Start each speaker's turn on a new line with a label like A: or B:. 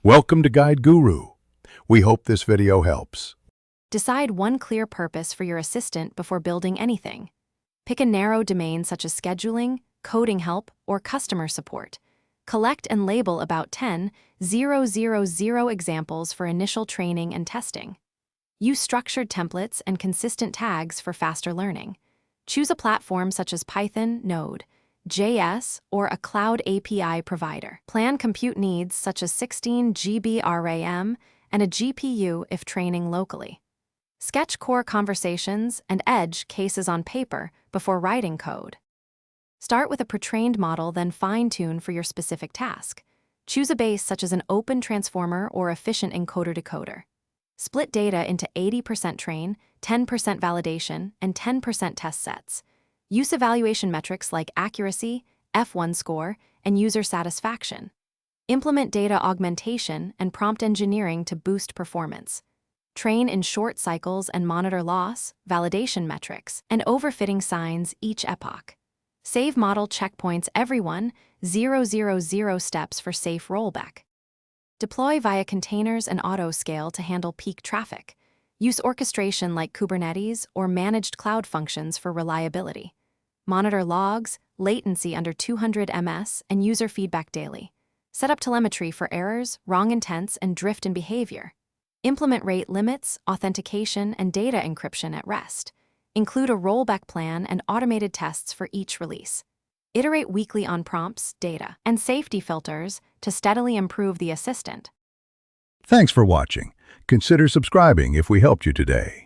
A: Welcome to Guide Guru. We hope this video helps.
B: Decide one clear purpose for your assistant before building anything. Pick a narrow domain such as scheduling, coding help, or customer support. Collect and label about 10,000 examples for initial training and testing. Use structured templates and consistent tags for faster learning. Choose a platform such as Python, Node, JS, or a cloud API provider. Plan compute needs such as 16 GB RAM and a GPU if training locally. Sketch core conversations and edge cases on paper before writing code. Start with a pre-trained model, then fine-tune for your specific task. Choose a base such as an open transformer or efficient encoder-decoder. Split data into 80% train, 10% validation, and 10% test sets. Use evaluation metrics like accuracy, F1 score, and user satisfaction. Implement data augmentation and prompt engineering to boost performance. Train in short cycles and monitor loss, validation metrics, and overfitting signs each epoch. Save model checkpoints every 1,000 steps for safe rollback. Deploy via containers and auto-scale to handle peak traffic. Use orchestration like Kubernetes or managed cloud functions for reliability. Monitor logs, latency under 200 ms, and user feedback daily. Set up telemetry for errors, wrong intents, and drift in behavior. Implement rate limits, authentication, and data encryption at rest. Include a rollback plan and automated tests for each release. Iterate weekly on prompts, data, and safety filters to steadily improve the assistant.
A: Thanks for watching. Consider subscribing if we helped you today.